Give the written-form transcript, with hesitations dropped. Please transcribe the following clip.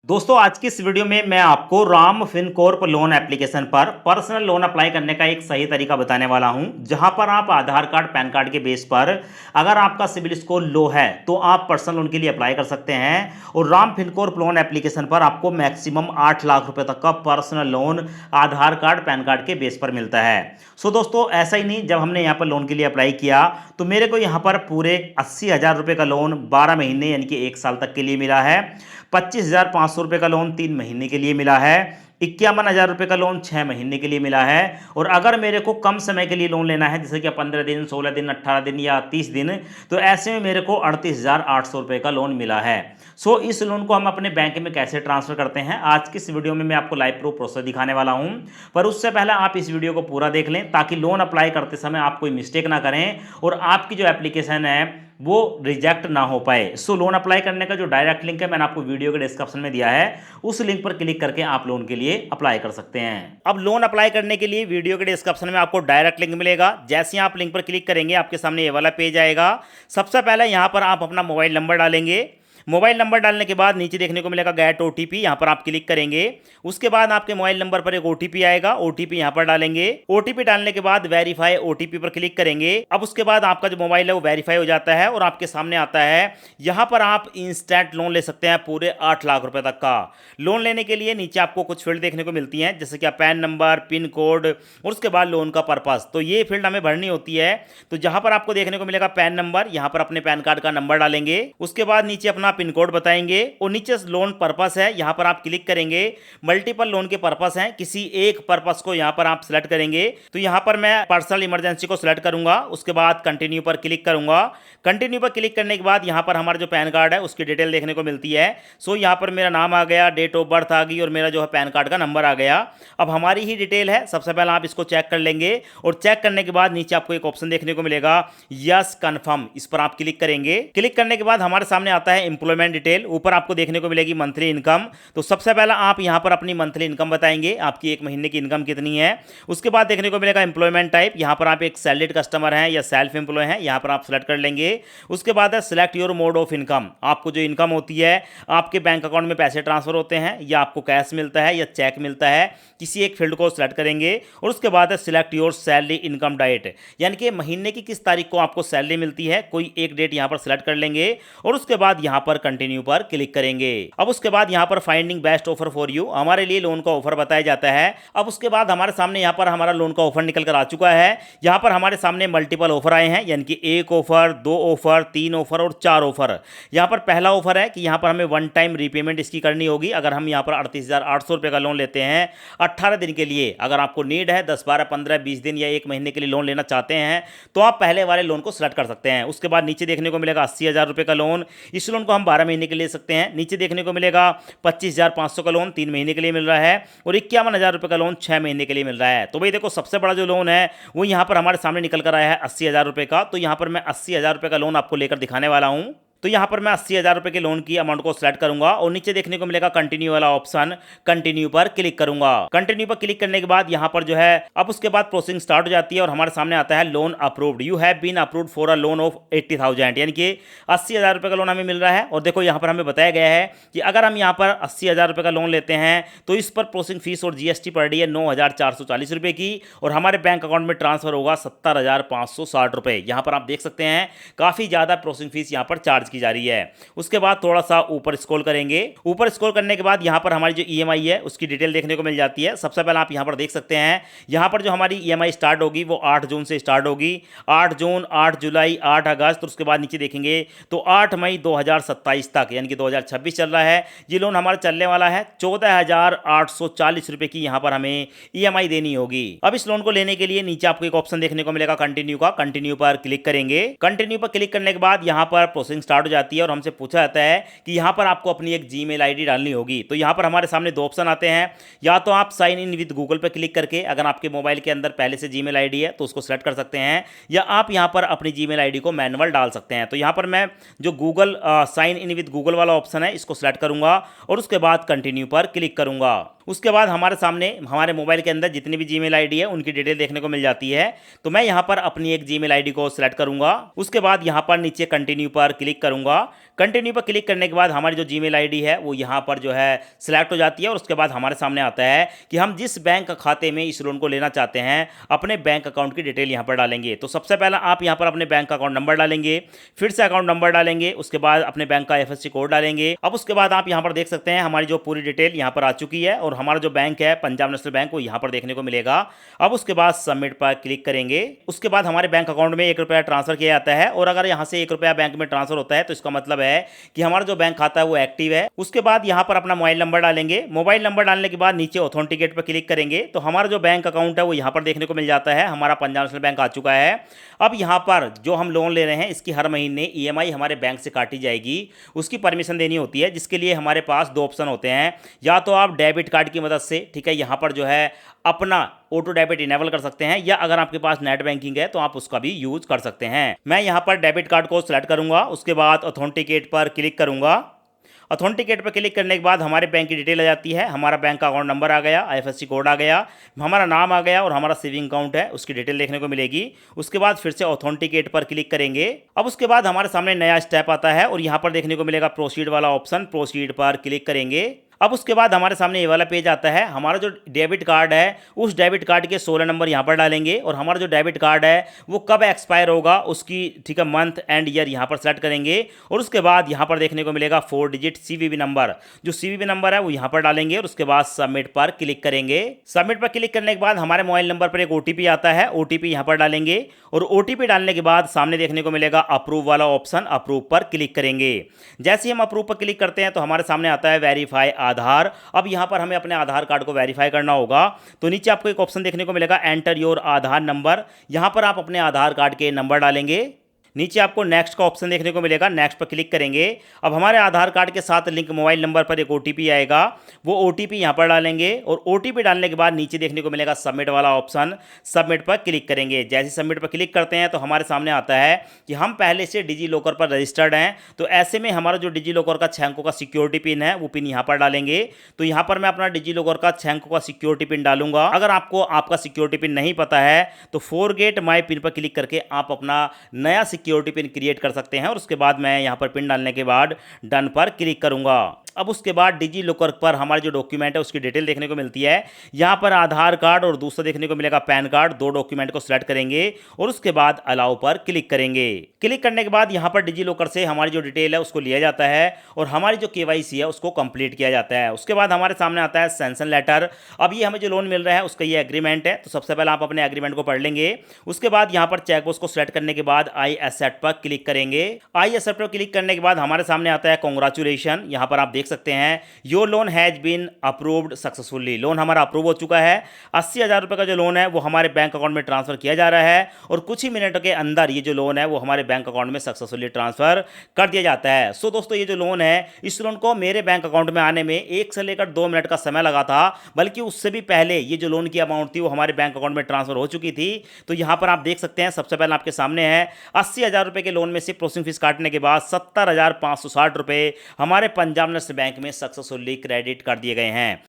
दोस्तों आज की इस वीडियो में मैं आपको राम फिनकॉर्प लोन एप्लीकेशन पर पर्सनल लोन अप्लाई करने का एक सही तरीका बताने वाला हूं, जहां पर आप आधार कार्ड पैन कार्ड के बेस पर अगर आपका सिविल स्कोर लो है तो आप पर्सनल लोन के लिए अप्लाई कर सकते हैं। और राम फिनकॉर्प लोन एप्लीकेशन पर आपको मैक्सिमम 8 लाख रुपए तक का पर्सनल लोन आधार कार्ड पैन कार्ड के बेस पर मिलता है। सो दोस्तों ऐसा ही नहीं, जब हमने यहाँ पर लोन के लिए अप्लाई किया तो मेरे को यहाँ पर पूरे 80,000 रुपये का लोन 12 महीने यानी कि 1 साल तक के लिए मिला है। 25,500 रुपये का लोन 3 महीने के लिए मिला है। 51,000 रुपये का लोन 6 महीने के लिए मिला है। और अगर मेरे को कम समय के लिए लोन लेना है, जैसे कि 15 दिन, 16 दिन, 18 दिन या 30 दिन, तो ऐसे में मेरे को 38,800 रुपये का लोन मिला है। सो इस लोन को हम अपने बैंक में कैसे ट्रांसफर करते हैं, आज की इस वीडियो में मैं आपको लाइव प्रूफ प्रोसेस दिखाने वाला हूं। पर उससे पहले आप इस वीडियो को पूरा देख लें ताकि लोन अप्लाई करते समय आप कोई मिस्टेक ना करें और आपकी जो एप्लीकेशन है वो रिजेक्ट ना हो पाए। सो लोन अप्लाई करने का जो डायरेक्ट लिंक है मैंने आपको वीडियो के डिस्क्रिप्शन में दिया है, उस लिंक पर क्लिक करके आप लोन के लिए अप्लाई कर सकते हैं। अब लोन अप्लाई करने के लिए वीडियो के डिस्क्रिप्शन में आपको डायरेक्ट लिंक मिलेगा। जैसे ही आप लिंक पर क्लिक करेंगे आपके सामने ये वाला पेज आएगा। सबसे पहले यहाँ पर आप अपना मोबाइल नंबर डालेंगे। मोबाइल नंबर डालने के बाद नीचे देखने को मिलेगा गेट ओटीपी, यहाँ पर आप क्लिक करेंगे। उसके बाद आपके मोबाइल नंबर पर एक ओटीपी आएगा, ओटीपी यहाँ पर डालेंगे। ओटीपी डालने के बाद वेरीफाई ओटीपी पर क्लिक करेंगे। अब उसके बाद आपका जो मोबाइल है वो वेरीफाई हो जाता है और आपके सामने आता है यहाँ पर आप इंस्टेंट लोन ले सकते हैं पूरे 8 लाख रुपए तक का। लोन लेने के लिए नीचे आपको कुछ फील्ड देखने को मिलती हैं, जैसे कि पैन नंबर, पिन कोड और उसके बाद लोन का पर्पस। तो ये फील्ड हमें भरनी होती है। तो जहां पर आपको देखने को मिलेगा पैन नंबर, यहाँ पर अपने पैन कार्ड का नंबर डालेंगे। उसके बाद नीचे अपना पिन कोड बताएंगे और नीचे लोन पर्पस है, यहां पर आप क्लिक करेंगे। मल्टीपल लोन के पर्पस हैं, किसी एक पर्पस को यहां पर आप सिलेक्ट करेंगे। तो यहां पर मैं पर्सनल इमरजेंसी को सिलेक्ट करूंगा। उसके बाद कंटिन्यू पर क्लिक करूंगा। कंटिन्यू पर क्लिक करने के बाद यहां पर हमारा जो पैन कार्ड है उसकी डिटेल देखने को मिलती है। सो यहां पर मेरा नाम आ गया, डेट ऑफ बर्थ आ गई और मेरा जो है पैन कार्ड का नंबर आ गया। अब हमारी ही डिटेल है, सबसे पहले आप इसको चेक कर लेंगे और चेक करने के बाद नीचे आपको एक ऑप्शन देखने को मिलेगा यस कन्फर्म, इस पर आप क्लिक करेंगे। क्लिक करने के बाद हमारे सामने आता है एम्प्लॉयमेंट डिटेल, ऊपर आपको देखने को मिलेगी मंथली इनकम। तो सबसे पहले आप यहां पर अपनी मंथली इनकम बताएंगे, आपकी एक महीने की इनकम कितनी है। उसके बाद देखने को मिलेगा एम्प्लॉयमेंट टाइप, यहां पर आप एक सैलरीड कस्टमर हैं या सेल्फ एम्प्लॉय हैं, यहां पर आप सेलेक्ट कर लेंगे। उसके बाद है select your mode of income, आपको जो इनकम होती है आपके बैंक अकाउंट में पैसे ट्रांसफर होते हैं या आपको कैश मिलता है या चेक मिलता है, किसी एक फील्ड को सिलेक्ट करेंगे। और उसके बाद है select your salary income diet, यानी कि महीने की किस तारीख को आपको सैलरी मिलती है, कोई एक डेट यहां पर सिलेक्ट कर लेंगे और उसके बाद यहां पर कंटिन्यू पर क्लिक करेंगे। अब उसके बाद यहां पर finding best offer for you, हमारे लिए लोन का ऑफर बताया जाता है। अब उसके बाद हमारे सामने यहां पर हमारा लोन का ऑफर निकल कर आ चुका है। यहां पर हमारे सामने मल्टीपल ऑफर आए हैं, यानी कि एक ऑफर, 2 ऑफर, 3 ऑफर और 4 ऑफर। यहां पर पहला ऑफर है कि यहां पर हमें वन टाइम रीपेमेंट इसकी करनी होगी। अगर हम यहां पर 38,800 रुपए का लोन लेते हैं 18 दिन के लिए, अगर आपको नीड है 10, 12, 15, 20 दिन या 1 महीने के लिए लोन लेना चाहते हैं तो आप पहले वाले लोन को सिलेक्ट कर सकते हैं। उसके बाद नीचे देखने को मिलेगा 80,000 रुपए का लोन, इस लोन को हम 12 महीने के लिए ले सकते हैं। नीचे देखने को मिलेगा 25,500 का लोन 3 महीने के लिए मिल रहा है और 51,000 रुपए का लोन 6 महीने के लिए मिल रहा है। तो भाई देखो, सबसे बड़ा जो लोन है वो यहां पर हमारे सामने निकल कर आया है 80,000 रुपए का। तो यहां पर मैं 80,000 रुपए का लोन आपको लेकर दिखाने वाला हूं। तो यहां पर मैं 80,000 रुपए के लोन की अमाउंट को सिलेक्ट करूंगा और नीचे देखने को मिलेगा कंटिन्यू वाला ऑप्शन, कंटिन्यू पर क्लिक करूंगा। कंटिन्यू पर क्लिक करने के बाद यहां पर जो है अब उसके बाद प्रोसेसिंग स्टार्ट हो जाती है और हमारे सामने आता है loan approved, you have been approved for a loan of 80,000, यानी कि 80,000 रुपए का लोन हमें मिल रहा है। और देखो यहां पर हमें बताया गया है कि अगर हम यहां पर 80,000 रुपए का लोन लेते हैं तो इस पर प्रोसेसिंग फीस और जीएसटी पड़ रही है 9,440 रुपए की और हमारे बैंक अकाउंट में ट्रांसफर होगा 70,560 रुपए। यहां पर आप देख सकते हैं काफी ज्यादा प्रोसेसिंग फीस यहां पर चार्ज की जा रही है। उसके बाद थोड़ा सा ऊपर स्क्रॉल करेंगे। ऊपर स्क्रॉल करने के बाद यहां पर हमारी जो ईएमआई है उसकी डिटेल देखने को मिल जाती है। सबसे पहले आप यहां पर देख सकते हैं, यहां पर जो हमारी ईएमआई स्टार्ट होगी वो 8 जून से स्टार्ट होगी। 8 जून, 8 जुलाई, 8 अगस्त, उसके बाद नीचे देखेंगे तो 8 मई 2027 तक, यानी कि 2026 चल रहा है। ये लोन हमारा चलने वाला है 14,840 रुपए की यहां पर हमें ईएमआई देनी होगी। अब इस लोन को लेने के लिए नीचे आपको एक ऑप्शन देखने को मिलेगा कंटिन्यू का, कंटिन्यू पर क्लिक करेंगे। कंटिन्यू पर क्लिक करने के बाद यहां पर प्रोसेसिंग स्टार्ट हो जाती है और हमसे पूछा जाता है कि यहां पर आपको अपनी एक जीमेल आईडी डालनी होगी। तो यहां पर हमारे सामने 2 ऑप्शन आते हैं, या तो आप साइन इन विद गूगल पर क्लिक करके, अगर आपके मोबाइल के अंदर पहले से जीमेल आईडी है तो उसको सेलेक्ट कर सकते हैं, या आप यहां पर अपनी जीमेल आईडी को मैनुअल डाल सकते हैं। तो यहां पर मैं जो Google sign in with Google वाला ऑप्शन है इसको सेलेक्ट करूंगा और उसके बाद कंटिन्यू पर क्लिक करूंगा। उसके बाद हमारे सामने हमारे मोबाइल के अंदर जितनी भी जीमेल आईडी है उनकी डिटेल देखने को मिल जाती है। तो मैं यहां पर अपनी एक जीमेल आईडी को सिलेक्ट करूंगा। उसके बाद यहां पर नीचे कंटिन्यू पर क्लिक करूंगा। कंटिन्यू पर क्लिक करने के बाद हमारी जो जीमेल आईडी है वो यहाँ पर जो है सिलेक्ट हो जाती है और उसके बाद हमारे सामने आता है कि हम जिस बैंक खाते में इस लोन को लेना चाहते हैं अपने बैंक अकाउंट की डिटेल यहाँ पर डालेंगे। तो सबसे पहला आप यहाँ पर अपने बैंक अकाउंट नंबर डालेंगे, फिर से अकाउंट नंबर डालेंगे, उसके बाद अपने बैंक का एफएससी कोड डालेंगे। अब उसके बाद आप यहाँ पर देख सकते हैं हमारी जो पूरी डिटेल यहाँ पर आ चुकी है और हमारा जो बैंक है पंजाब नेशनल बैंक वो यहाँ पर देखने को मिलेगा। अब उसके बाद सबमिट पर क्लिक करेंगे। उसके बाद हमारे बैंक अकाउंट में 1 रुपया ट्रांसफर किया जाता है और अगर यहाँ से 1 रुपया बैंक में ट्रांसफर होता है तो इसका मतलब है कि हमारा जो बैंक खाता है वो एक्टिव है। उसके बाद यहाँ पर अपना मोबाइल नंबर डालेंगे। मोबाइल नंबर डालने के बाद नीचे ऑथेंटिकेट पर क्लिक करेंगे तो हमारा जो बैंक अकाउंट है वो यहाँ पर देखने को मिल जाता है। हमारा पंजाब नेशनल बैंक आ चुका है। अब यहाँ पर जो हम लोन ले रहे हैं इसकी हर महीने ईएमआई हमारे बैंक से काटी जाएगी, उसकी परमिशन देनी होती है, जिसके लिए हमारे पास 2 ऑप्शन होते हैं। या तो आप डेबिट कार्ड की मदद से, ठीक है, यहाँ पर जो है अपना ऑटो डेबिट इनेबल कर सकते हैं, या अगर आपके पास नेट बैंकिंग है तो आप उसका भी यूज कर सकते हैं। मैं यहाँ पर डेबिट कार्ड को सिलेक्ट करूंगा, उसके बाद ऑथेंटिकेट पर क्लिक करूंगा। ऑथेंटिकेट पर क्लिक करने के बाद हमारे बैंक की डिटेल आ जाती है। हमारा बैंक का अकाउंट नंबर आ गया, आईएफएससी कोड आ गया, हमारा नाम आ गया और हमारा सेविंग अकाउंट है उसकी डिटेल देखने को मिलेगी। उसके बाद फिर से ऑथेंटिकेट पर क्लिक करेंगे। अब उसके बाद हमारे सामने नया स्टेप आता है और यहाँ पर देखने को मिलेगा प्रोसीड वाला ऑप्शन। प्रोसीड पर क्लिक करेंगे। अब उसके बाद हमारे सामने ये वाला पेज आता है। हमारा जो डेबिट कार्ड है उस डेबिट कार्ड के 16 नंबर यहाँ पर डालेंगे और हमारा जो डेबिट कार्ड है वो कब एक्सपायर होगा उसकी, ठीक है, मंथ एंड ईयर यहाँ पर सेलेक्ट करेंगे और उसके बाद यहाँ पर देखने को मिलेगा 4 डिजिट सीवीवी नंबर। जो सीवीवी नंबर है वो यहाँ पर डालेंगे और उसके बाद सबमिट पर क्लिक करेंगे। सबमिट पर क्लिक करने के बाद हमारे मोबाइल नंबर पर एक ओटीपी आता है, ओटीपी यहाँ पर डालेंगे और ओटीपी डालने के बाद सामने देखने को मिलेगा अप्रूव वाला ऑप्शन। अप्रूव पर क्लिक करेंगे। जैसे ही हम अप्रूव पर क्लिक करते हैं तो हमारे सामने आता है वेरीफाई आधार। अब यहां पर हमें अपने आधार कार्ड को वेरीफाई करना होगा तो नीचे आपको एक ऑप्शन देखने को मिलेगा एंटर योर आधार नंबर। यहां पर आप अपने आधार कार्ड के नंबर डालेंगे। नीचे आपको नेक्स्ट का ऑप्शन देखने को मिलेगा, नेक्स्ट पर क्लिक करेंगे। अब हमारे आधार कार्ड के साथ लिंक मोबाइल नंबर पर एक ओटीपी आएगा, वो ओटीपी यहाँ पर डालेंगे और ओटीपी डालने के बाद नीचे देखने को मिलेगा सबमिट वाला ऑप्शन। सबमिट पर क्लिक करेंगे। जैसे सबमिट पर क्लिक करते हैं तो हमारे सामने आता है कि हम पहले से डिजी लॉकर पर रजिस्टर्ड हैं, तो ऐसे में हमारा जो डिजी लॉकर का 6 अंकों का सिक्योरिटी पिन है वो पिन यहाँ पर डालेंगे। तो यहाँ पर मैं अपना डिजी लॉकर का 6 अंकों का सिक्योरिटी पिन डालूंगा। अगर आपको आपका सिक्योरिटी पिन नहीं पता है तो फॉरगेट माई पिन पर क्लिक करके आप अपना नया सिक्योरिटी पिन क्रिएट कर सकते हैं और उसके बाद मैं यहां पर पिन डालने के बाद डन पर क्लिक करूंगा। अब उसके बाद डिजी लॉकर पर हमारे जो डॉक्यूमेंट है उसकी डिटेल देखने को मिलती है। यहां पर आधार कार्ड और दूसरा देखने को मिलेगा पैन कार्ड, 2 डॉक्यूमेंट को सिलेक्ट करेंगे और उसके बाद अलाउ पर क्लिक करेंगे। क्लिक करने के बाद यहां पर डिजी लॉकर से हमारी जो डिटेल है उसको लिया जाता है और हमारी जो केवाईसी है उसको कंप्लीट किया जाता है। उसके बाद हमारे सामने आता है सैंक्शन लेटर। अब ये हमें जो लोन मिल रहा है उसका ये एग्रीमेंट है, तो सबसे पहले आप अपने एग्रीमेंट को पढ़ लेंगे। उसके बाद यहां पर चेकबॉक्स को सिलेक्ट करने के बाद आई एक्सेप्ट पर क्लिक करेंगे। आई एक्सेप्ट पर क्लिक करने के बाद हमारे सामने आता है कांग्रेचुलेशन। यहां पर आप देख सकते हैं your loan has been approved successfully. Loan हमारा अप्रूव हो चुका है। 80,000 रुपए का जो लोन है वो हमारे बैंक अकाउंट में ट्रांसफर किया जा रहा है और कुछ ही मिनट के अंदर ये जो लोन है वो हमारे बैंक अकाउंट में सक्सेसफुली ट्रांसफर कर दिया जाता है। सो दोस्तों, ये जो लोन है इस लोन को मेरे बैंक अकाउंट में आने में 1 से लेकर 2 मिनट का समय लगा था, बल्कि उससे भी पहले ये जो लोन की अमाउंट थी वो हमारे बैंक अकाउंट में ट्रांसफर हो चुकी थी। तो यहां पर आप देख सकते हैं, सबसे पहले आपके सामने है 80,000 रुपए के लोन में से प्रोसेसिंग फीस काटने के बाद 70,560 रुपए हमारे पंजाब नेशनल बैंक में सक्सेसफुली क्रेडिट कर दिए गए हैं।